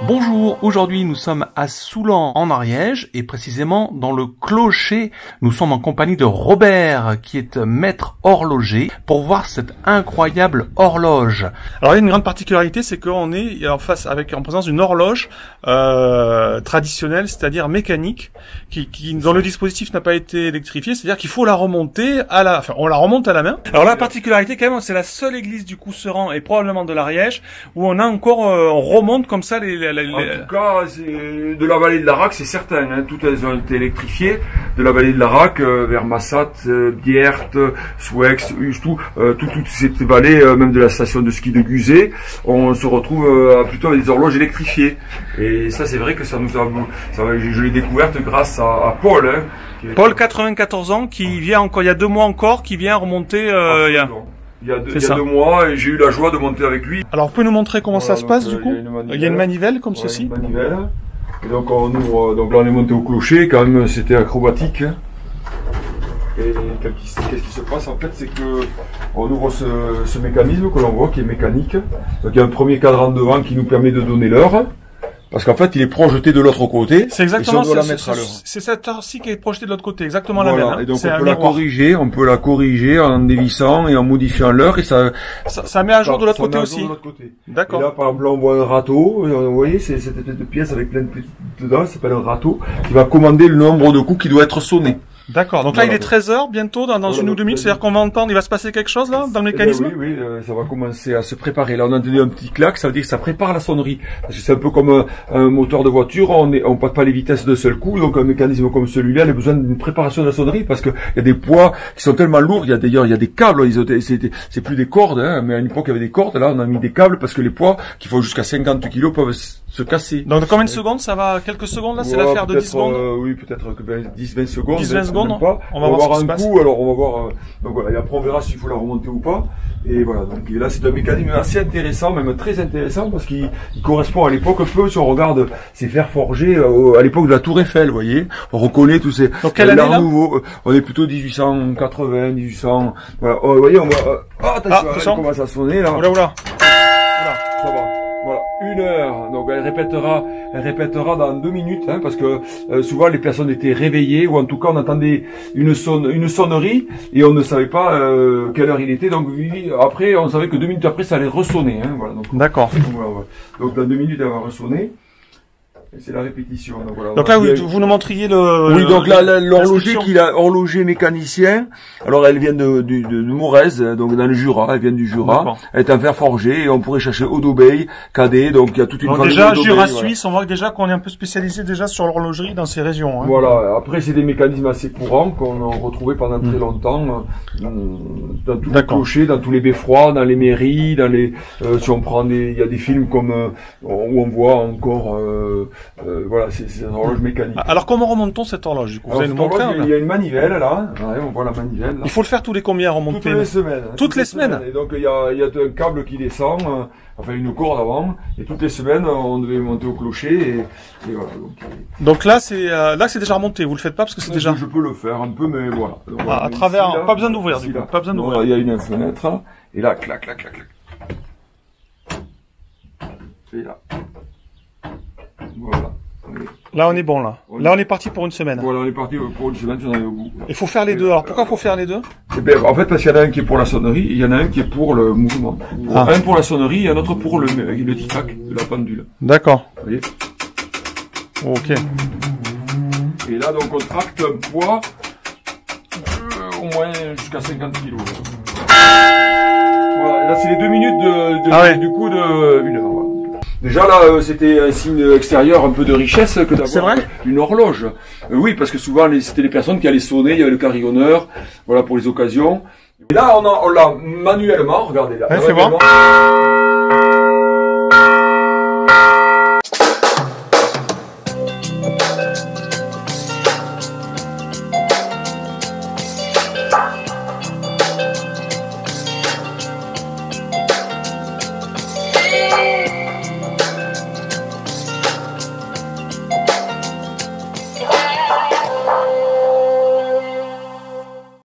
Bonjour, aujourd'hui nous sommes à Soulan en Ariège et précisément dans le clocher. Nous sommes en compagnie de Robert qui est maître horloger pour voir cette incroyable horloge. Alors il y a une grande particularité, c'est qu'on est en présence d'une horloge traditionnelle, c'est-à-dire mécanique, dont le dispositif n'a pas été électrifié, c'est-à-dire qu'il faut la remonter on la remonte à la main. Alors la particularité quand même, c'est la seule église du Cousseran et probablement de l'Ariège où on a encore, on remonte comme ça En tout cas, de la vallée de l'Arac, c'est certain. Hein, toutes elles ont été électrifiées. De la vallée de l'Arac vers Massat, Bierte, Souex, toutes ces vallées, même de la station de ski de Guzet, on se retrouve plutôt avec des horloges électrifiées. Et ça, c'est vrai que je l'ai découverte grâce à Paul. Hein, Paul, 94 ans, qui vient encore, il y a 2 mois encore, qui vient remonter. Il y a 2 mois, et j'ai eu la joie de monter avec lui. Alors, vous pouvez nous montrer comment ça se passe du coup? Il y a une manivelle comme ceci. Une manivelle. Et donc on ouvre, donc là on est monté au clocher, quand même c'était acrobatique. Et qu'est-ce qui se passe en fait, c'est que on ouvre ce mécanisme que l'on voit qui est mécanique. Donc il y a un premier cadran devant qui nous permet de donner l'heure. Parce qu'en fait, il est projeté de l'autre côté. C'est exactement ça. C'est cette heure-ci qui est projetée de l'autre côté, exactement voilà. La même. Hein. Et donc on peut la corriger en dévissant et en modifiant l'heure et ça met à jour de l'autre côté aussi. D'accord. Et là, par exemple, là, on voit un râteau. Vous voyez, c'est cette espèce de pièce avec plein de petites dedans. Ça s'appelle un râteau qui va commander le nombre de coups qui doit être sonné. D'accord. Donc voilà, là, il est 13h bientôt, dans une ou 2 minutes. C'est-à-dire qu'on va entendre, il va se passer quelque chose là, dans le mécanisme? Oui, ça va commencer à se préparer. Là, on a entendu un petit clac, ça veut dire que ça prépare la sonnerie. Parce que c'est un peu comme un moteur de voiture, on passe pas les vitesses d'un seul coup. Donc un mécanisme comme celui-là, il a besoin d'une préparation de la sonnerie parce que il y a des poids qui sont tellement lourds. Il y a des câbles. C'est plus des cordes, hein, mais à une époque il y avait des cordes. Là, on a mis des câbles parce que les poids qui font jusqu'à 50 kg peuvent se casser. Donc combien de secondes? Ça va quelques secondes là? C'est l'affaire de 10 secondes? Oui, peut-être que 10-20 secondes. 10-20 secondes. On va voir un coup, alors on va voir, donc voilà, et après on verra s'il faut la remonter ou pas. Et voilà, donc là c'est un mécanisme assez intéressant, même très intéressant, parce qu'il correspond à l'époque un peu, si on regarde ces fers forgés à l'époque de la Tour Eiffel, vous voyez. On reconnaît tous ces... Donc quelle année là? Nouveau, on est plutôt 1880, 1800, voilà, vous voyez, on va... attention, elle commence à sonner là. Oula, ça va. Voilà, 1 heure. Donc elle répétera dans 2 minutes, hein, parce que souvent les personnes étaient réveillées, ou en tout cas on entendait une sonnerie et on ne savait pas quelle heure il était. Donc après, on savait que 2 minutes après ça allait ressonner. Hein, voilà. D'accord. Voilà. Donc dans 2 minutes elle va ressonner. Et c'est la répétition. Donc, voilà, donc là, vous nous montriez le... Oui, donc là, l'horloger qu'il a, horloger mécanicien. Alors, elle vient de Mourez, donc dans le Jura. Elle vient du Jura. Elle est en fer forgé et on pourrait chercher Odobeil, Cadet. Donc, il y a toute une famille. Déjà, Jura suisse, on voit déjà qu'on est un peu spécialisé déjà sur l'horlogerie dans ces régions. Hein. Voilà. Après, c'est des mécanismes assez courants qu'on a retrouvés pendant très longtemps dans tous les clochers, dans tous les beffrois, dans les mairies, si on prend il y a des films comme où on voit encore. Voilà, c'est une horloge mécanique. Alors comment remonte-t-on cette horloge du coup? Vous allez nous montrer, il y a une manivelle là, ouais, on voit la manivelle. Là. Il faut le faire tous les combien remonter? Toutes les semaines. Toutes les semaines. Et donc il y a un câble qui descend, enfin une corde avant, et toutes les semaines on devait monter au clocher et voilà. Donc là c'est déjà remonté. Vous le faites pas parce que c'est déjà. Je peux le faire un peu, mais voilà. Donc, à travers, ici, là, pas besoin d'ouvrir du coup. Pas besoin d'ouvrir. Il y a une fenêtre et là clac. Et là. Voilà. Là, on est bon, là. Là, on est parti pour 1 semaine. Voilà, on est parti pour 1 semaine, j'en ai au bout. Il faut faire les deux. Alors, pourquoi faut faire les deux? Eh bien, en fait, parce qu'il y en a un qui est pour la sonnerie, et il y en a un qui est pour le mouvement. Un pour la sonnerie et un autre pour le tic-tac de la pendule. D'accord. Vous voyez? Ok. Et là, donc, on tracte un poids, au moins jusqu'à 50 kg. Voilà, et là, c'est les 2 minutes du coup de 1 heure. Voilà. Déjà là, c'était un signe extérieur un peu de richesse que d'avoir une horloge. Oui, parce que souvent c'était les personnes qui allaient sonner, il y avait le carillonneur, voilà pour les occasions. Et là, on l'a manuellement, regardez là. Ouais, c'est bon.